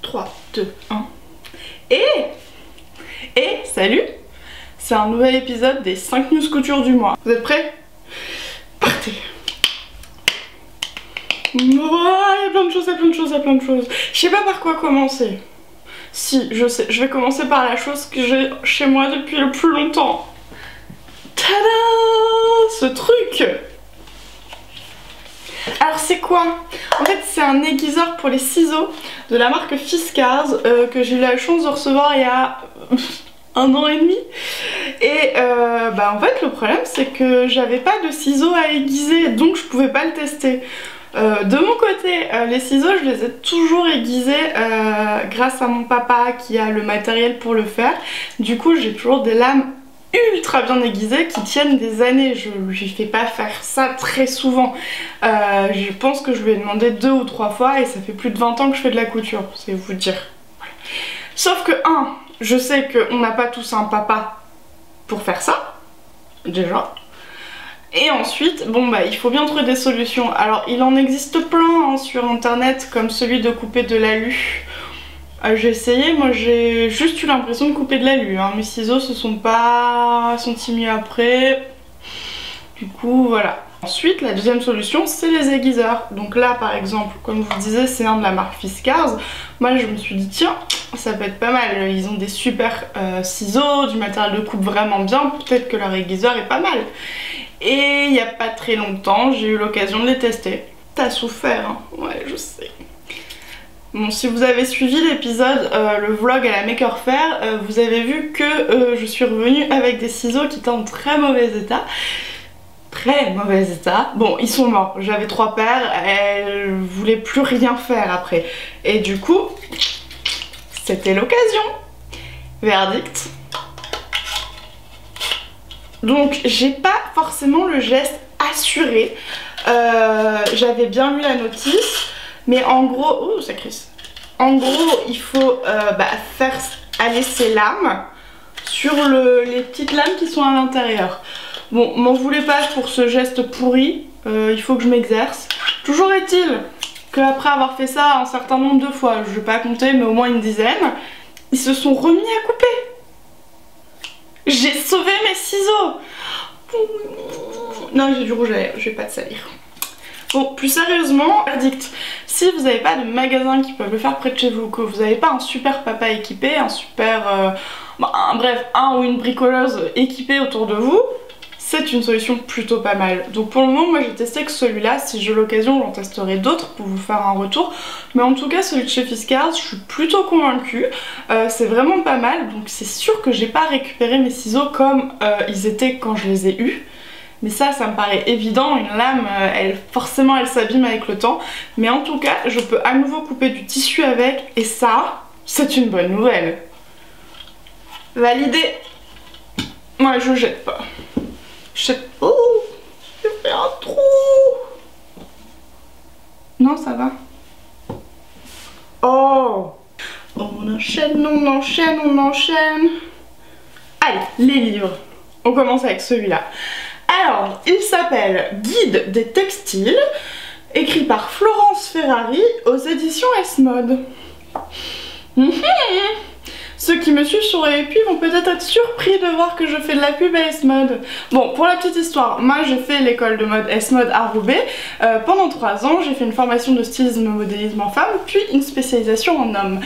3, 2, 1. Et salut! C'est un nouvel épisode des 5 news couture du mois. Vous êtes prêts? Partez! Oh, il y a plein de choses, il y a plein de choses, il y a plein de choses. Je sais pas par quoi commencer. Si, je sais, je vais commencer par la chose que j'ai chez moi depuis le plus longtemps. Tada! Ce truc! Alors c'est quoi? En fait c'est un aiguiseur pour les ciseaux de la marque Fiskars que j'ai eu la chance de recevoir il y a 1 an et demi. Et en fait le problème c'est que j'avais pas de ciseaux à aiguiser, donc je pouvais pas le tester. De mon côté, les ciseaux je les ai toujours aiguisés grâce à mon papa qui a le matériel pour le faire. Du coup j'ai toujours des lames ultra bien aiguisées qui tiennent des années. Je lui fais pas faire ça très souvent. Je pense que je lui ai demandé 2 ou 3 fois et ça fait plus de 20 ans que je fais de la couture, c'est vous dire. Sauf que je sais qu'on n'a pas tous un papa pour faire ça, déjà. Et ensuite, il faut bien trouver des solutions. Alors il en existe plein sur internet, comme celui de couper de l'alu. J'ai essayé, moi j'ai juste eu l'impression de couper de l'alu, hein. Mes ciseaux se sont pas sentis mieux après. Du coup voilà. Ensuite la deuxième solution c'est les aiguiseurs. Donc là par exemple, comme je vous disais, c'est un de la marque Fiskars. Moi je me suis dit tiens, ça peut être pas mal. Ils ont des super ciseaux, du matériel de coupe vraiment bien. Peut-être que leur aiguiseur est pas mal. Et il n'y a pas très longtemps j'ai eu l'occasion de les tester. T'as souffert hein, ouais je sais. Bon, si vous avez suivi l'épisode, le vlog à la Maker Faire, vous avez vu que je suis revenue avec des ciseaux qui étaient en très mauvais état. Très mauvais état. Bon, ils sont morts. J'avais 3 paires, elles voulaient plus rien faire après. Et du coup, c'était l'occasion. Verdict. Donc, j'ai pas forcément le geste assuré. J'avais bien lu la notice. Mais en gros, oh ça crisse. En gros, il faut faire aller ces lames sur les petites lames qui sont à l'intérieur. Bon, m'en voulez pas pour ce geste pourri, il faut que je m'exerce. Toujours est-il qu'après avoir fait ça un certain nombre de fois, je vais pas compter mais au moins une dizaine, ils se sont remis à couper. J'ai sauvé mes ciseaux. Non, j'ai du rouge à lèvres, je vais pas te salir. Bon, plus sérieusement, verdict, si vous n'avez pas de magasin qui peuvent le faire près de chez vous, que vous n'avez pas un super papa équipé, un super... bref, un ou une bricoleuse équipée autour de vous, c'est une solution plutôt pas mal. Donc pour le moment, moi j'ai testé que celui-là, si j'ai l'occasion, j'en testerai d'autres pour vous faire un retour. Mais en tout cas, celui de chez Fiskars, je suis plutôt convaincue. C'est vraiment pas mal, donc c'est sûr que j'ai pas récupéré mes ciseaux comme ils étaient quand je les ai eus. Mais ça me paraît évident, une lame, forcément elle s'abîme avec le temps. Mais en tout cas, je peux à nouveau couper du tissu avec et ça, c'est une bonne nouvelle. Validé. Moi je jette pas. Oh, j'ai fait un trou. Non, ça va. Oh, on enchaîne, on enchaîne, on enchaîne. Allez, les livres. On commence avec celui-là. Alors, il s'appelle Guide des textiles, écrit par Florence Ferrari aux éditions S-Mode. Ceux qui me suivent sur les puits vont peut-être être surpris de voir que je fais de la pub à S-Mode. Bon, pour la petite histoire, moi j'ai fait l'école de mode S-Mode à Roubaix. Pendant 3 ans, j'ai fait une formation de stylisme et modélisme en femme, puis une spécialisation en homme.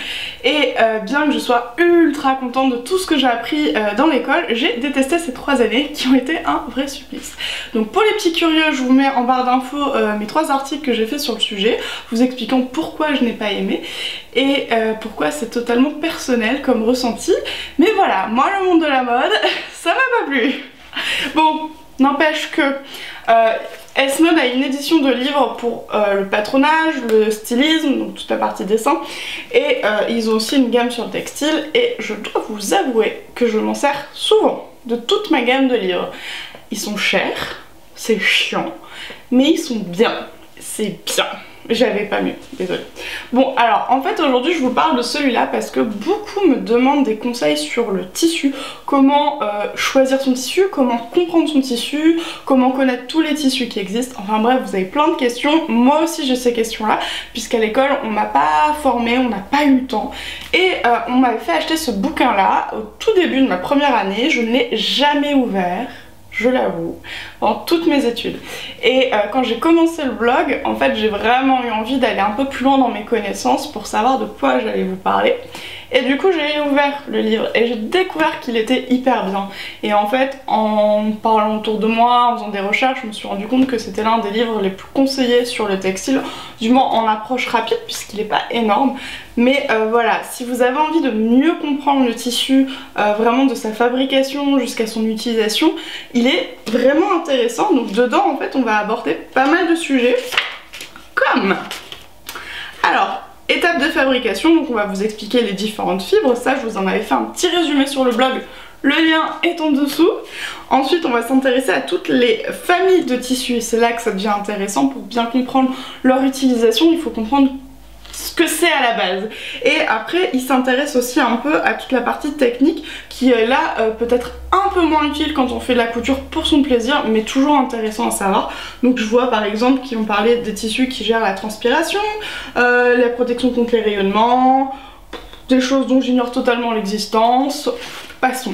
Et bien que je sois ultra contente de tout ce que j'ai appris dans l'école, j'ai détesté ces 3 années qui ont été un vrai supplice. Donc pour les petits curieux, je vous mets en barre d'infos mes 3 articles que j'ai fait sur le sujet, vous expliquant pourquoi je n'ai pas aimé et pourquoi c'est totalement personnel comme ressenti. Mais voilà, moi le monde de la mode, ça m'a pas plu. Bon, n'empêche que S-Mode a une édition de livres pour le patronage, le stylisme, donc toute la partie dessin, et ils ont aussi une gamme sur le textile, et je dois vous avouer que je m'en sers souvent de toute ma gamme de livres. Ils sont chers, c'est chiant, mais ils sont bien, c'est bien. J'avais pas mieux, désolée. Bon, alors en fait aujourd'hui je vous parle de celui-là parce que beaucoup me demandent des conseils sur le tissu, comment choisir son tissu, comment comprendre son tissu, comment connaître tous les tissus qui existent. Enfin bref, vous avez plein de questions. Moi aussi j'ai ces questions-là, puisqu'à l'école on m'a pas formée, on n'a pas eu le temps. Et on m'avait fait acheter ce bouquin-là au tout début de ma première année. Je ne l'ai jamais ouvert, je l'avoue, dans toutes mes études. Et quand j'ai commencé le blog, en fait j'ai vraiment eu envie d'aller un peu plus loin dans mes connaissances pour savoir de quoi j'allais vous parler. Et du coup j'ai ouvert le livre et j'ai découvert qu'il était hyper bien. Et en fait en parlant autour de moi, en faisant des recherches, je me suis rendu compte que c'était l'un des livres les plus conseillés sur le textile, du moins en approche rapide puisqu'il n'est pas énorme. Mais voilà, si vous avez envie de mieux comprendre le tissu, vraiment de sa fabrication jusqu'à son utilisation, il est vraiment intéressant. Donc dedans en fait on va aborder pas mal de sujets comme... Alors, étape de fabrication, donc on va vous expliquer les différentes fibres, ça je vous en avais fait un petit résumé sur le blog, le lien est en dessous. Ensuite on va s'intéresser à toutes les familles de tissus et c'est là que ça devient intéressant. Pour bien comprendre leur utilisation, il faut comprendre ce que c'est à la base. Et après il s'intéresse aussi un peu à toute la partie technique qui est là peut-être un peu moins utile quand on fait de la couture pour son plaisir, mais toujours intéressant à savoir. Donc je vois par exemple qu'ils ont parlé des tissus qui gèrent la transpiration, la protection contre les rayonnements, des choses dont j'ignore totalement l'existence. Passons.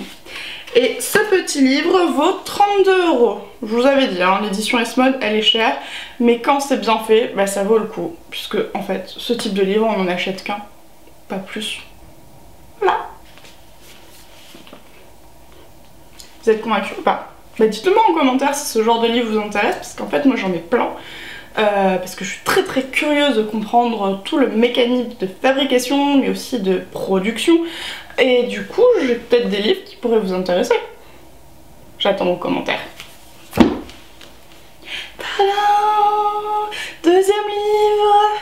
Et ce petit livre vaut 32 €. Je vous avais dit, hein, l'édition S-Mode elle est chère, mais quand c'est bien fait, bah, ça vaut le coup. Puisque en fait, ce type de livre on n'en achète qu'un, pas plus. Voilà. Vous êtes convaincus ou pas? Bah dites-le moi en commentaire si ce genre de livre vous intéresse, parce qu'en fait moi j'en ai plein. Parce que je suis très curieuse de comprendre tout le mécanisme de fabrication, mais aussi de production. Et du coup, j'ai peut-être des livres qui pourraient vous intéresser. J'attends vos commentaires. Tadam! Deuxième livre!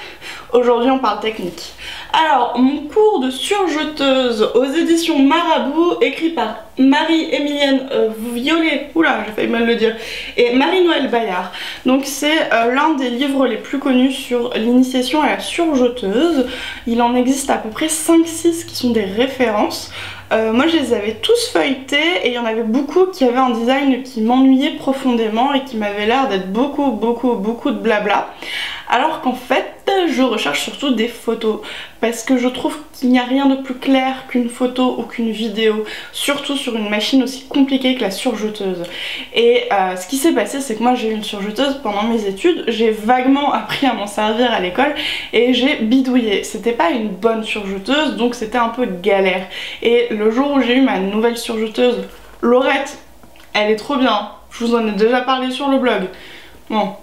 Aujourd'hui, on parle technique. Alors, mon cours de surjeteuse aux éditions Marabout, écrit par Marie-Émilienne Violet, oula, j'ai failli mal le dire, et Marie-Noël Bayard. Donc c'est l'un des livres les plus connus sur l'initiation à la surjeteuse. Il en existe à peu près 5-6 qui sont des références. Moi je les avais tous feuilletés et il y en avait beaucoup qui avaient un design qui m'ennuyait profondément et qui m'avait l'air d'être beaucoup de blabla. Alors qu'en fait je recherche surtout des photos parce que je trouve qu'il n'y a rien de plus clair qu'une photo ou qu'une vidéo, surtout sur une machine aussi compliquée que la surjeteuse. Et ce qui s'est passé, c'est que moi j'ai eu une surjeteuse pendant mes études, j'ai vaguement appris à m'en servir à l'école et j'ai bidouillé. C'était pas une bonne surjeteuse, donc c'était un peu galère. Et le jour où j'ai eu ma nouvelle surjeteuse, Laurette, elle est trop bien, je vous en ai déjà parlé sur le blog. Bon,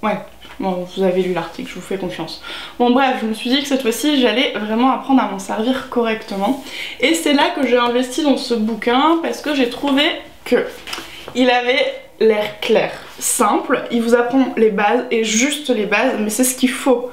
ouais. Bon, vous avez lu l'article, je vous fais confiance. Bon bref, je me suis dit que cette fois-ci, j'allais vraiment apprendre à m'en servir correctement. Et c'est là que j'ai investi dans ce bouquin parce que j'ai trouvé que il avait l'air clair, simple, il vous apprend les bases et juste les bases, mais c'est ce qu'il faut.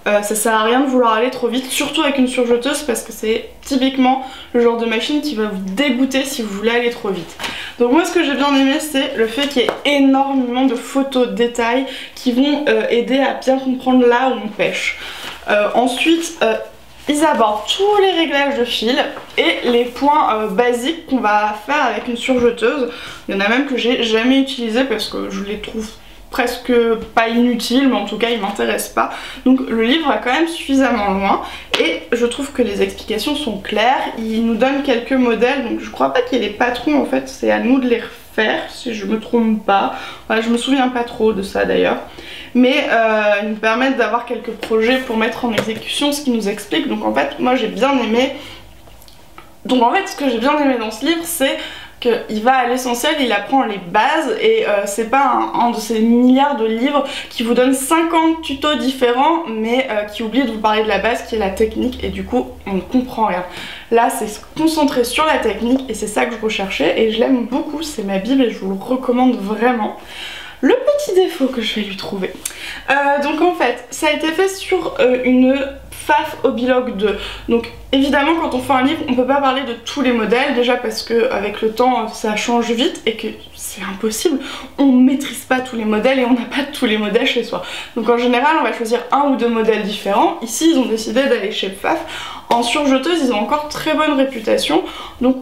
Ça sert à rien de vouloir aller trop vite, surtout avec une surjeteuse parce que c'est typiquement le genre de machine qui va vous dégoûter si vous voulez aller trop vite. Donc moi ce que j'ai bien aimé c'est le fait qu'il y ait énormément de photos de détails qui vont aider à bien comprendre là où on pêche. Ensuite ils abordent tous les réglages de fil et les points basiques qu'on va faire avec une surjeteuse. Il y en a même que j'ai jamais utilisé parce que je les trouve presque pas inutile, mais en tout cas il m'intéresse pas. Donc le livre va quand même suffisamment loin et je trouve que les explications sont claires. Il nous donne quelques modèles, donc je crois pas qu'il y ait les patrons en fait, c'est à nous de les refaire si je me trompe pas. Voilà, je me souviens pas trop de ça d'ailleurs. Mais ils nous permettent d'avoir quelques projets pour mettre en exécution ce qu'ils nous expliquent. Donc en fait moi j'ai bien aimé. Donc en fait ce que j'ai bien aimé dans ce livre c'est qu'il va à l'essentiel, il apprend les bases et c'est pas un de ces milliards de livres qui vous donne 50 tutos différents mais qui oublie de vous parler de la base qui est la technique et du coup on ne comprend rien. Là c'est se concentrer sur la technique et c'est ça que je recherchais et je l'aime beaucoup, c'est ma bible et je vous le recommande vraiment. le petit défaut que je vais lui trouver. Donc en fait, ça a été fait sur une Pfaff Hobbylock 2. Donc évidemment quand on fait un livre, on peut pas parler de tous les modèles, déjà parce que avec le temps ça change vite et que c'est impossible, on maîtrise pas tous les modèles et on n'a pas tous les modèles chez soi. Donc en général on va choisir un ou deux modèles différents. Ici ils ont décidé d'aller chez Pfaff. En surjeteuse ils ont encore très bonne réputation, donc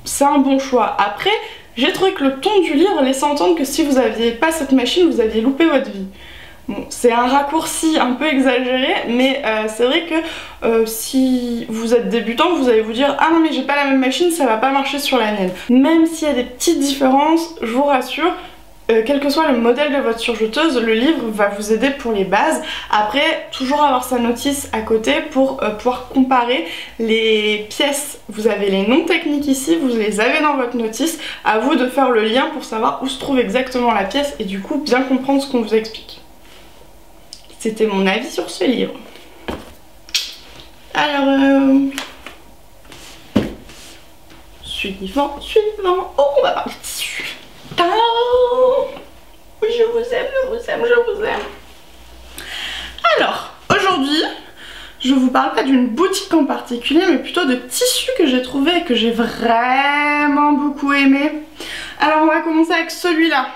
c'est un bon choix. Après j'ai trouvé que le ton du livre laissait entendre que si vous aviez pas cette machine vous aviez loupé votre vie. Bon, c'est un raccourci un peu exagéré, mais c'est vrai que si vous êtes débutant, vous allez vous dire « Ah non mais j'ai pas la même machine, ça va pas marcher sur la mienne ». Même s'il y a des petites différences, je vous rassure, quel que soit le modèle de votre surjeteuse, le livre va vous aider pour les bases. Après, toujours avoir sa notice à côté pour pouvoir comparer les pièces. Vous avez les noms techniques ici, vous les avez dans votre notice. À vous de faire le lien pour savoir où se trouve exactement la pièce et du coup bien comprendre ce qu'on vous explique. C'était mon avis sur ce livre. Alors, suivant. Oh, on va parler de tissu. Oh, je vous aime. Alors, aujourd'hui, je vous parle pas d'une boutique en particulier, mais plutôt de tissus que j'ai trouvé et que j'ai vraiment beaucoup aimé. Alors, on va commencer avec celui-là.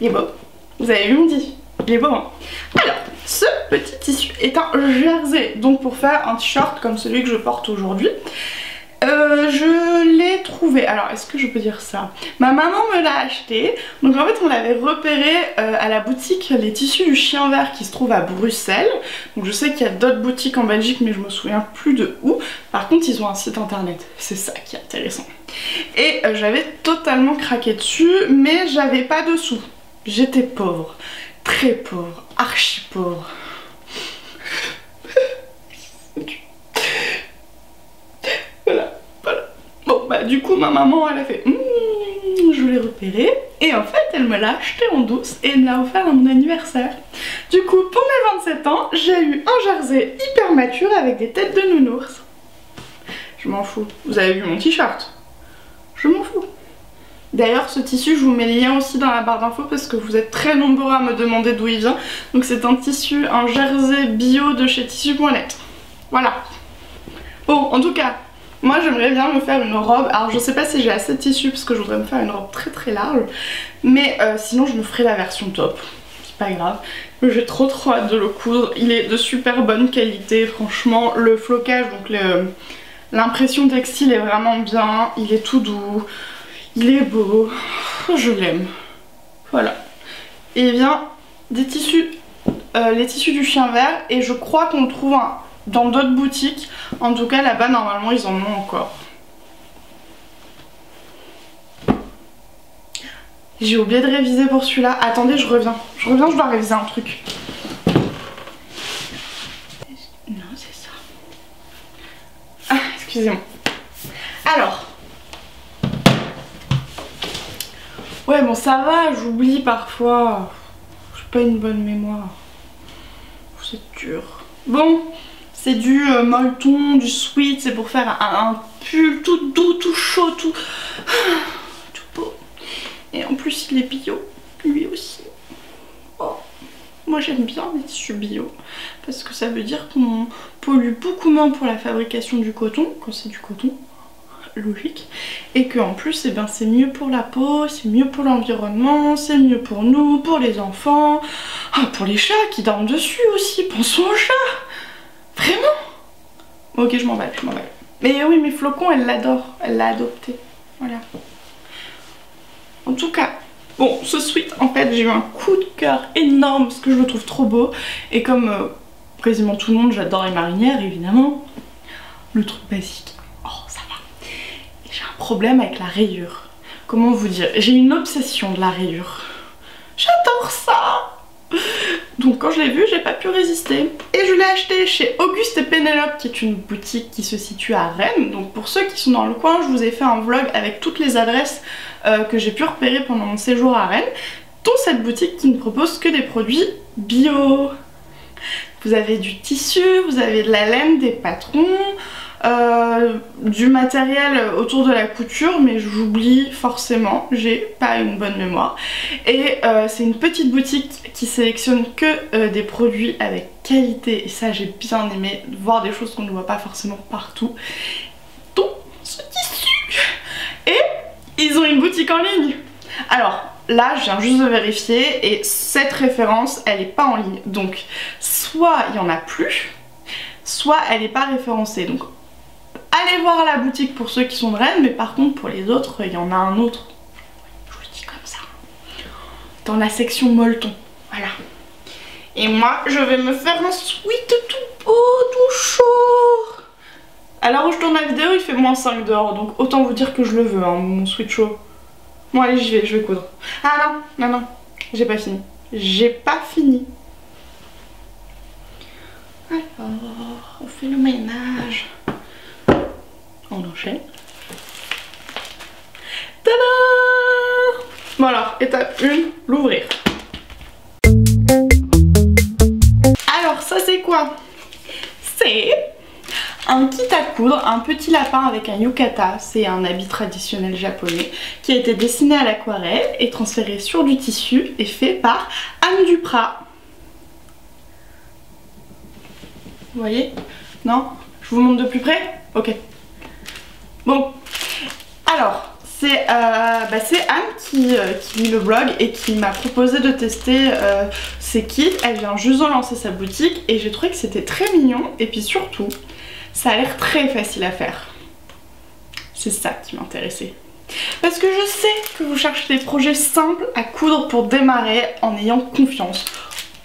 Il est beau. Vous avez vu mon tissu? Il est beau, hein. Alors, ce petit tissu est un jersey, donc pour faire un t-shirt comme celui que je porte aujourd'hui. Je l'ai trouvé, alors est-ce que je peux dire ça? Ma maman me l'a acheté, donc en fait on l'avait repéré à la boutique Les Tissus du Chien Vert qui se trouve à Bruxelles. Donc je sais qu'il y a d'autres boutiques en Belgique mais je me souviens plus de où. Par contre ils ont un site internet, c'est ça qui est intéressant. Et j'avais totalement craqué dessus mais j'avais pas de sous. J'étais pauvre, très pauvre, archi pauvre. Voilà. Bon bah du coup ma maman elle a fait je l'ai repéré et en fait elle me l'a acheté en douce et elle me l'a offert à mon anniversaire. Du coup pour mes 27 ans j'ai eu un jersey hyper mature avec des têtes de nounours. Je m'en fous. Vous avez vu mon t-shirt? Je m'en fous. D'ailleurs ce tissu je vous mets le lien aussi dans la barre d'infos parce que vous êtes très nombreux à me demander d'où il vient. Donc c'est un tissu, un jersey bio de chez tissu.net. Voilà. Bon en tout cas moi j'aimerais bien me faire une robe, alors je sais pas si j'ai assez de tissu parce que je voudrais me faire une robe très très large, mais sinon je me ferai la version top, c'est pas grave. J'ai trop hâte de le coudre, il est de super bonne qualité franchement, le flocage, donc l'impression textile est vraiment bien, il est tout doux, il est beau, je l'aime, voilà. Et il vient des tissus, les tissus du Chien Vert et je crois qu'on le trouve dans d'autres boutiques, en tout cas là-bas normalement ils en ont encore. J'ai oublié de réviser pour celui-là. Attendez, je reviens, je dois réviser un truc. Non, c'est ça. Ah, excusez-moi. Alors. Ouais, bon ça va, j'oublie parfois. J'ai pas une bonne mémoire. C'est dur. Bon. C'est du molleton, du sweat, c'est pour faire un pull tout doux, tout chaud, tout beau. Et en plus il est bio, lui aussi. Oh. Moi j'aime bien les tissus bio, parce que ça veut dire qu'on pollue beaucoup moins pour la fabrication du coton, quand c'est du coton, logique. Et qu'en plus ben, c'est mieux pour la peau, c'est mieux pour l'environnement, c'est mieux pour nous, pour les enfants, pour les chats qui dorment dessus aussi, pensons aux chats. Vraiment? Ok, je m'emballe. Mais oui, mes flocons, elle l'adore. Elle l'a adopté. Voilà. En tout cas, bon, ce sweat, en fait, j'ai eu un coup de cœur énorme parce que je le trouve trop beau. Et comme quasiment tout le monde, j'adore les marinières, évidemment. Le truc basique. Oh, ça va. Et j'ai un problème avec la rayure. Comment vous dire? J'ai une obsession de la rayure. J'adore ça! Donc quand je l'ai vu, j'ai pas pu résister. Et je l'ai acheté chez Auguste et Pénélope, qui est une boutique qui se situe à Rennes. Donc pour ceux qui sont dans le coin, je vous ai fait un vlog avec toutes les adresses que j'ai pu repérer pendant mon séjour à Rennes, dont cette boutique qui ne propose que des produits bio. Vous avez du tissu, vous avez de la laine, des patrons, du matériel autour de la couture, mais j'oublie forcément, j'ai pas une bonne mémoire. Et c'est une petite boutique qui sélectionne que des produits avec qualité, et ça j'ai bien aimé, voir des choses qu'on ne voit pas forcément partout. Donc ce tissu. Et ils ont une boutique en ligne. Alors là je viens juste de vérifier et cette référence elle est pas en ligne, donc soit il y en a plus, soit elle n'est pas référencée. Donc allez voir la boutique pour ceux qui sont de Rennes, mais par contre pour les autres il y en a un autre, je vous le dis comme ça, dans la section molleton, voilà. Et moi je vais me faire un sweat tout beau, tout chaud. À l'heure où je tourne la vidéo il fait -5 dehors, donc autant vous dire que je le veux hein, mon sweat chaud. Bon allez j'y vais, je vais coudre. Ah non, non, non, j'ai pas fini. J'ai pas fini. Alors, on fait le ménage. On enchaîne. Tada! Bon alors, étape 1, l'ouvrir. Alors ça c'est quoi? C'est un kit à coudre, un petit lapin avec un yukata, c'est un habit traditionnel japonais qui a été dessiné à l'aquarelle et transféré sur du tissu et fait par Anne Duprat. Vous voyez? Non? Je vous montre de plus près? Ok. Bon, alors c'est Anne qui lit le blog et qui m'a proposé de tester ces kits. Elle vient juste de lancer sa boutique et j'ai trouvé que c'était très mignon et puis surtout ça a l'air très facile à faire. C'est ça qui m'intéressait. Parce que je sais que vous cherchez des projets simples à coudre pour démarrer en ayant confiance.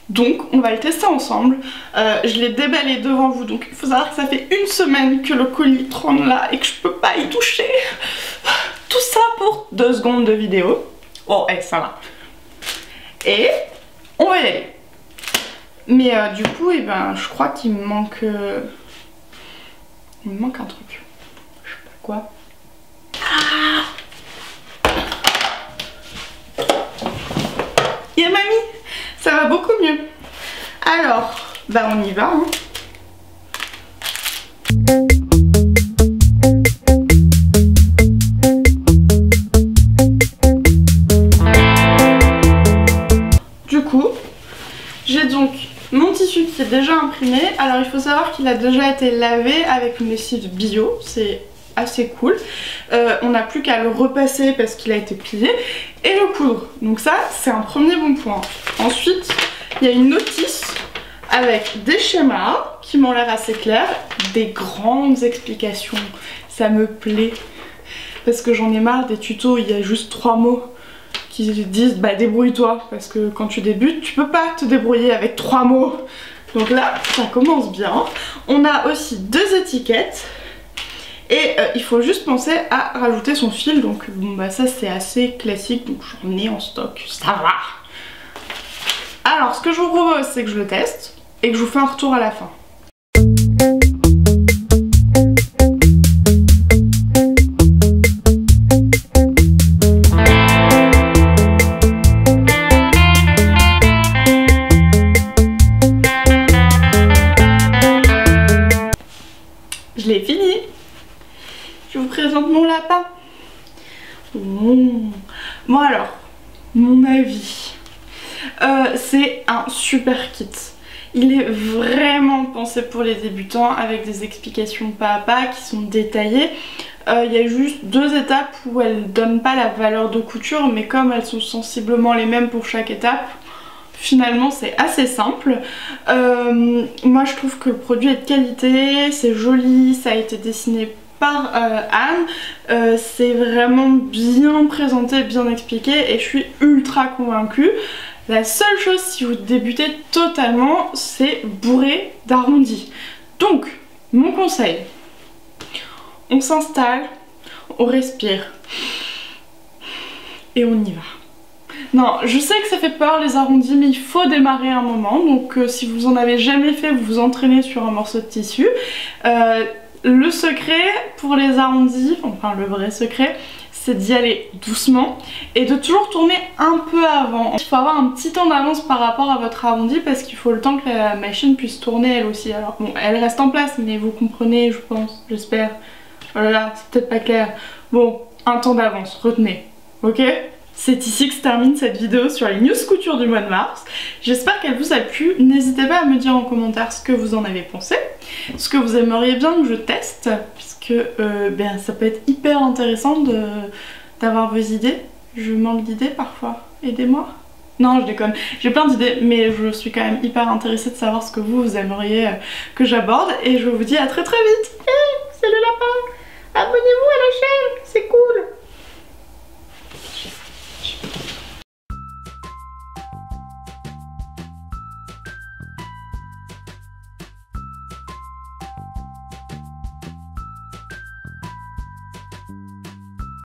Donc on va le tester ensemble. Je l'ai déballé devant vous, donc il faut savoir que ça fait 1 semaine que le colis trône là et que je peux pas y toucher. Tout ça pour 2 secondes de vidéo. Oh, ça va. Et on va y aller. Mais du coup, je crois qu'il me manque... Il me manque un truc. Je sais pas quoi. Ah, il y a mamie. Ça va beaucoup mieux. Alors, on y va. Hein. Du coup, j'ai donc mon tissu qui est déjà imprimé. Alors il faut savoir qu'il a déjà été lavé avec une lessive bio, c'est assez cool. On n'a plus qu'à le repasser parce qu'il a été plié et le coudre. Donc ça c'est un premier bon point. Ensuite il y a une notice avec des schémas qui m'ont l'air assez clairs, des grandes explications. Ça me plaît parce que j'en ai marre des tutos où il y a juste 3 mots qui disent débrouille-toi, parce que quand tu débutes tu peux pas te débrouiller avec 3 mots. Donc là ça commence bien. On a aussi 2 étiquettes et il faut juste penser à rajouter son fil, donc ça c'est assez classique, donc j'en ai en stock, ça va. Alors ce que je vous propose c'est que je le teste et que je vous fais un retour à la fin. Je l'ai fini. Je vous présente mon lapin. Bon alors, mon avis. C'est un super kit. Il est vraiment pensé pour les débutants avec des explications pas à pas qui sont détaillées. Il y a juste 2 étapes où elles ne donnent pas la valeur de couture, mais comme elles sont sensiblement les mêmes pour chaque étape, finalement c'est assez simple. Moi je trouve que le produit est de qualité, c'est joli, ça a été dessiné par Anne, c'est vraiment bien présenté, bien expliqué et je suis ultra convaincue. La seule chose si vous débutez totalement, c'est bourré d'arrondis. Donc mon conseil, on s'installe, on respire et on y va. Non, je sais que ça fait peur les arrondis, mais il faut démarrer un moment. Donc si vous en avez jamais fait, vous vous entraînez sur un morceau de tissu. Le secret pour les arrondis, enfin le vrai secret, c'est d'y aller doucement et de toujours tourner un peu avant. Il faut avoir un petit temps d'avance par rapport à votre arrondi parce qu'il faut le temps que la machine puisse tourner elle aussi. Alors bon, elle reste en place mais vous comprenez je pense, j'espère. Voilà, c'est peut-être pas clair. Bon, un temps d'avance, retenez, ok? C'est ici que se termine cette vidéo sur les news couture du mois de mars. J'espère qu'elle vous a plu. N'hésitez pas à me dire en commentaire ce que vous en avez pensé, ce que vous aimeriez bien que je teste, puisque ben, ça peut être hyper intéressant d'avoir vos idées. Je manque d'idées parfois, aidez-moi. Non, je déconne, j'ai plein d'idées, mais je suis quand même hyper intéressée de savoir ce que vous aimeriez que j'aborde, et je vous dis à très très vite.